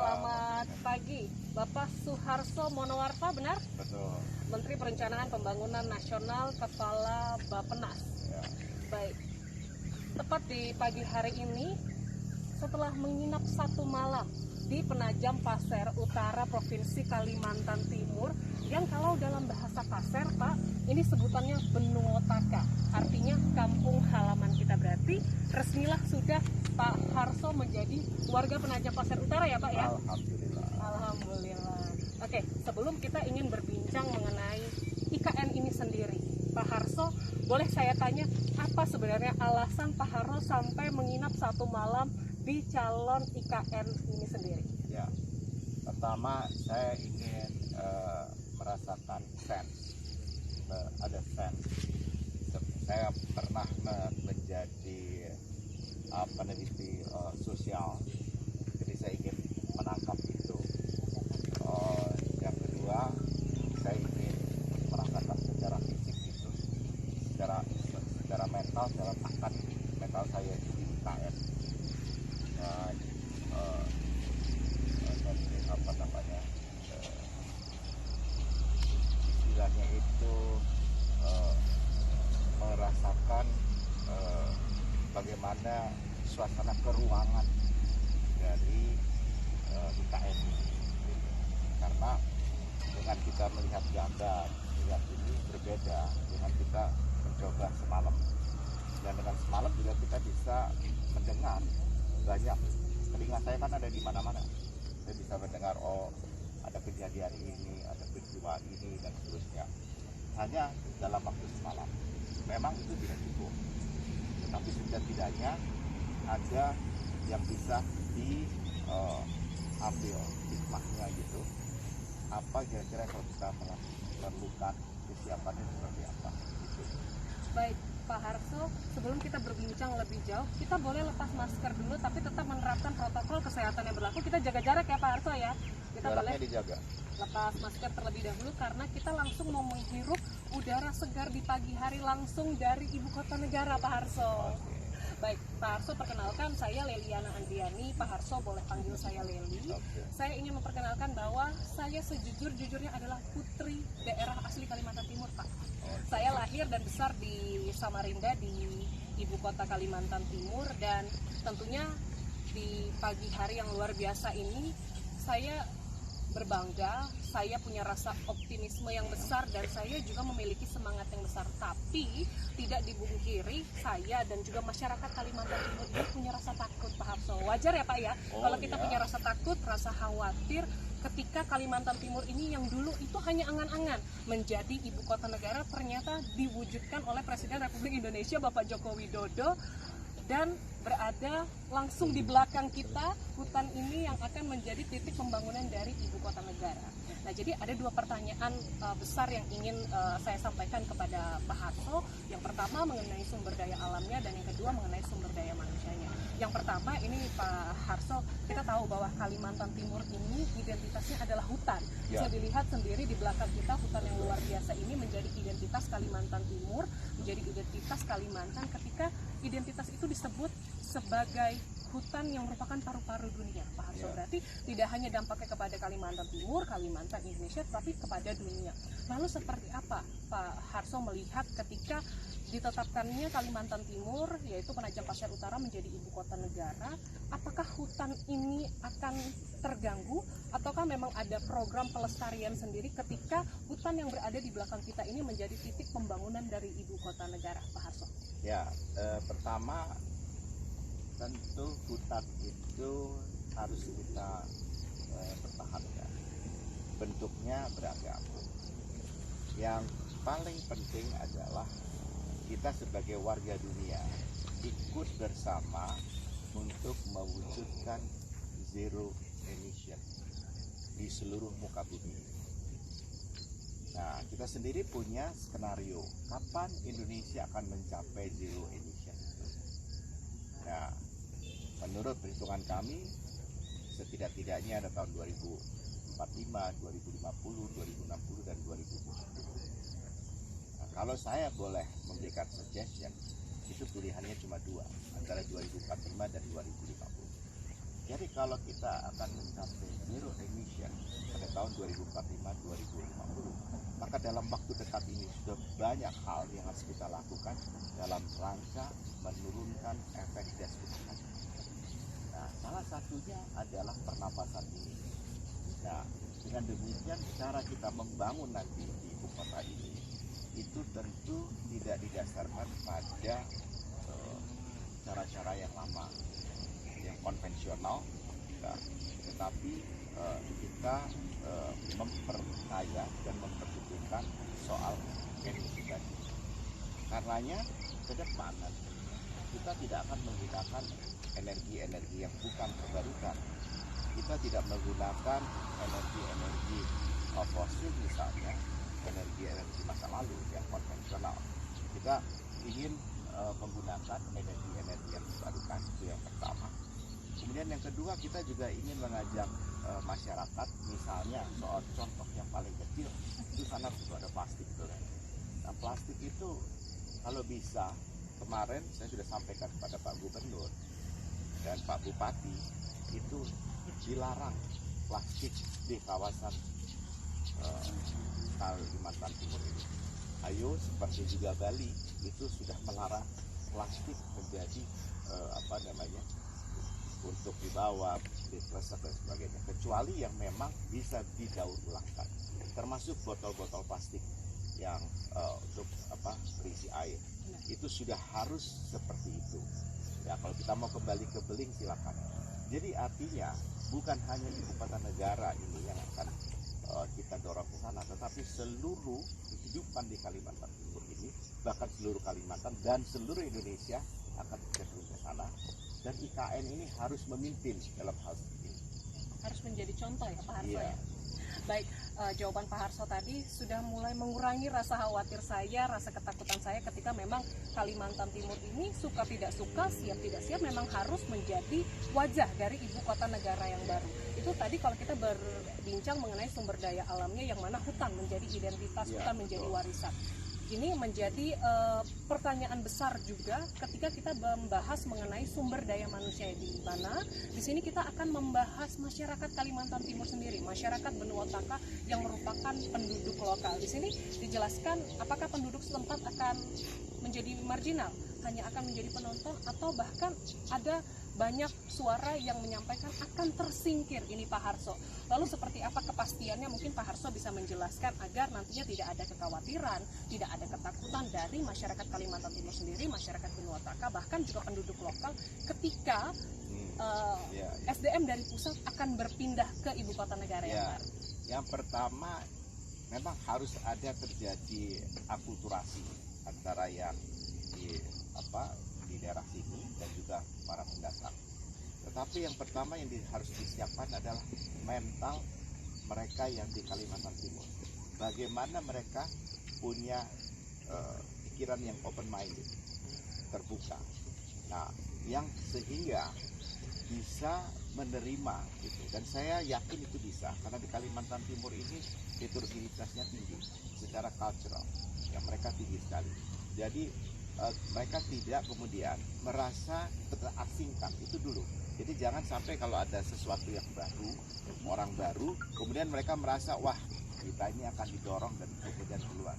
selamat pagi. Bapak Suharso Monoarfa, benar? Betul. Menteri Perencanaan Pembangunan Nasional, Kepala Bappenas. Ya. Baik. Tepat di pagi hari ini, setelah menginap satu malam di Penajam Pasir Utara, Provinsi Kalimantan Timur, yang kalau dalam bahasa Pasir, Pak, ini sebutannya Benungotaka, artinya kampung halaman kita. Berarti resmilah sudah Pak Harso menjadi warga Penajam Pasir Utara ya, Pak ya? Alhamdulillah. Alhamdulillah. Oke, sebelum kita ingin berbincang mengenai IKN ini sendiri, Pak Harso, boleh saya tanya apa sebenarnya alasan Pak Harso sampai menginap satu malam di calon IKN ini sendiri? Ya, pertama saya ingin merasakan sense, ada sense. Saya pernah menjadi peneliti sosial, jadi saya ingin menangkap itu. Yang kedua, saya ingin merasakan secara fisik itu, secara mental, secara akademik mental saya di IKN. Dan apa namanya, istilahnya itu merasakan bagaimana suasana keruangan dari IKN ini. Karena dengan kita melihat gambar, melihat ini berbeda dengan kita mencoba semalam. Dan dengan semalam juga kita bisa mendengar banyak. Telinga saya kan ada di mana-mana. Saya bisa mendengar, oh ada kejadian ini, ada peristiwa ini, dan seterusnya. Hanya dalam waktu semalam. Memang itu tidak cukup. Tetapi setidak-tidaknya ada yang bisa diambil hikmahnya gitu. Apa kira-kira kalau kita melakukan kesiapannya seperti apa? Gitu. Baik, Pak Harso, sebelum kita berbincang lebih jauh, kita boleh lepas masker dulu, tapi tetap menerapkan protokol kesehatan yang berlaku. Kita jaga jarak ya Pak Harso ya. Kita Jaraknya boleh dijaga. lepas masker terlebih dahulu karena kita langsung mau menghirup udara segar di pagi hari langsung dari ibu kota negara, Pak Harso. Oke. Baik, Pak Harso, perkenalkan saya Leliana Andriani. Pak Harso boleh panggil saya Leli. Oke. Saya ingin memperkenalkan bahwa saya sejujur-jujurnya adalah putri daerah asli Kalimantan Timur, Pak. Saya lahir dan besar di Samarinda, di ibu kota Kalimantan Timur, dan tentunya di pagi hari yang luar biasa ini saya berbangga, saya punya rasa optimisme yang besar, dan saya juga memiliki semangat yang besar. Tapi tidak dibungkiri, saya dan juga masyarakat Kalimantan Timur ini punya rasa takut, Pak Harso. Wajar ya Pak ya, kalau kita punya rasa takut, rasa khawatir ketika Kalimantan Timur ini yang dulu itu hanya angan-angan menjadi ibu kota negara, ternyata diwujudkan oleh Presiden Republik Indonesia Bapak Joko Widodo, dan berada langsung di belakang kita hutan ini yang akan menjadi titik pembangunan dari ibu kota negara. Nah, jadi ada dua pertanyaan besar yang ingin saya sampaikan kepada Pak Harso. Yang pertama mengenai sumber daya alamnya, dan yang kedua mengenai sumber daya manusianya. Yang pertama ini Pak Harso, kita tahu bahwa Kalimantan Timur ini identitasnya adalah hutan. Ya. Bisa dilihat sendiri di belakang kita, hutan yang luar biasa ini menjadi identitas Kalimantan Timur, menjadi identitas Kalimantan ketika identitas itu disebut sebagai hutan yang merupakan paru-paru dunia, Pak Harso. Ya. Berarti tidak hanya dampaknya kepada Kalimantan Timur, Kalimantan Indonesia, tapi kepada dunia. Lalu seperti apa Pak Harso melihat ketika ditetapkannya Kalimantan Timur, yaitu Penajam Pasir Utara, menjadi ibu kota negara? Apakah hutan ini akan terganggu, ataukah memang ada program pelestarian sendiri ketika hutan yang berada di belakang kita ini menjadi titik pembangunan dari ibu kota negara, Pak Harso? Ya, pertama tentu hutan itu harus kita pertahankan. Bentuknya beragam. Yang paling penting adalah kita sebagai warga dunia ikut bersama untuk mewujudkan zero emission di seluruh muka bumi. Nah, kita sendiri punya skenario kapan Indonesia akan mencapai zero emission. Nah, menurut perhitungan kami, setidak-tidaknya ada tahun 2045, 2050, 2060, dan 2070. Nah, kalau saya boleh memberikan suggestion, itu pilihannya cuma dua, antara 2045 dan 2050. Jadi kalau kita akan mencapai emission pada tahun 2045-2050. Maka dalam waktu dekat ini sudah banyak hal yang harus kita lakukan dalam rangka menurunkan efek gas rumah kaca. Nah, salah satunya adalah pernapasan ini. Nah, dengan demikian cara kita membangun nanti di ibu kota ini itu tentu tidak didasarkan pada cara-cara yang lama, yang konvensional, nah, tetapi kita memperkaya dan memperhitungkan soal emisi tadi. Karenanya ke depan kita tidak akan menggunakan energi-energi yang bukan terbarukan. Kita tidak menggunakan energi-energi fosil, misalnya energi-energi masa lalu yang konvensional. Kita ingin menggunakan energi-energi yang terbarukan, itu yang pertama. Kemudian yang kedua, kita juga ingin mengajak masyarakat, misalnya soal contoh yang paling kecil, di sana itu ada plastik, gitu kan. Nah, plastik itu kalau bisa, kemarin saya sudah sampaikan kepada Pak Gubernur dan Pak Bupati, itu dilarang plastik di kawasan Kalimantan Timur ini. Ayo, seperti juga Bali, itu sudah melarang plastik menjadi untuk dibawa, dikresek dan sebagainya, kecuali yang memang bisa didaur ulangkan, termasuk botol-botol plastik yang untuk berisi air. Itu sudah harus seperti itu. Ya, kalau kita mau kembali ke beling, silakan. Jadi artinya bukan hanya ibu kota negara ini yang akan kita dorong ke sana, tetapi seluruh kehidupan di Kalimantan Timur ini, bahkan seluruh Kalimantan dan seluruh Indonesia akan cenderung ke sana. Dan IKN ini harus memimpin dalam hal ini. Harus menjadi contoh ya Pak Harso. Iya. Ya. Baik, jawaban Pak Harso tadi sudah mulai mengurangi rasa khawatir saya, rasa ketakutan saya ketika memang Kalimantan Timur ini suka tidak suka, siap tidak siap memang harus menjadi wajah dari ibu kota negara yang baru. Itu tadi kalau kita berbincang mengenai sumber daya alamnya, yang mana hutan menjadi identitas, Ya, hutan menjadi betul. warisan. Ini menjadi pertanyaan besar juga ketika kita membahas mengenai sumber daya manusia, di mana di sini kita akan membahas masyarakat Kalimantan Timur sendiri, masyarakat Benua Taka yang merupakan penduduk lokal. Di sini dijelaskan apakah penduduk setempat akan menjadi marginal, hanya akan menjadi penonton, atau bahkan ada banyak suara yang menyampaikan akan tersingkir. Ini Pak Harso. Lalu seperti apa kepastiannya, mungkin Pak Harso bisa menjelaskan agar nantinya tidak ada kekhawatiran, tidak ada ketakutan dari masyarakat Kalimantan Timur sendiri, masyarakat Benua Taka, bahkan juga penduduk lokal ketika SDM dari pusat akan berpindah ke ibu kota negara yang baru. Yang pertama, memang harus ada terjadi akulturasi antara yang di daerah sini dan juga para pendatang. Tetapi yang pertama yang harus disiapkan adalah mental mereka yang di Kalimantan Timur. Bagaimana mereka punya pikiran yang open minded, terbuka. Nah, yang sehingga bisa menerima itu, dan saya yakin itu bisa, karena di Kalimantan Timur ini heterogenitasnya tinggi secara cultural, ya, mereka tinggi sekali. Jadi mereka tidak kemudian merasa terasingkan, itu dulu. Jadi jangan sampai kalau ada sesuatu yang baru, orang baru, kemudian mereka merasa wah kita ini akan didorong dan kemudian keluar.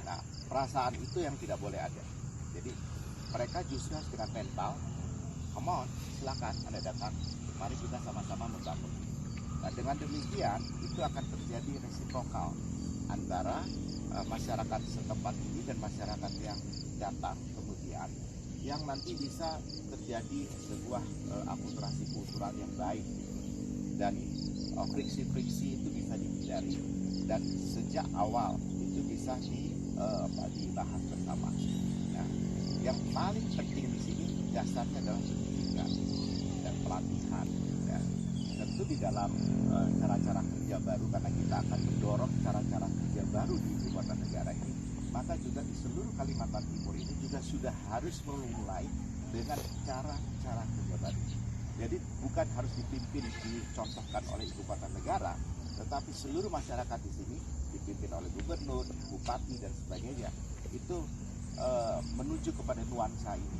Nah, perasaan itu yang tidak boleh ada. Jadi mereka justru harus dengan mental, come on, silakan Anda datang, mari kita sama-sama membangun. Nah, dengan demikian itu akan terjadi resiprokal antara masyarakat setempat ini dan masyarakat yang datang kemudian, yang nanti bisa terjadi sebuah akulturasi kultural yang baik, dan friksi-friksi itu bisa dihindari, dan sejak awal itu bisa dibahas bersama. Nah, yang paling penting di sini dasarnya adalah pendidikan dan pelatihan. Ya. Tentu di dalam cara-cara kerja baru, karena kita akan mendorong cara-cara kerja baru di ibu kota negara ini, maka juga di seluruh Kalimantan Timur ini juga sudah harus memulai dengan cara-cara kerja baru. Jadi bukan harus dipimpin, dicontohkan oleh ibu kota negara, tetapi seluruh masyarakat di sini dipimpin oleh gubernur, bupati dan sebagainya, itu menuju kepada nuansa ini.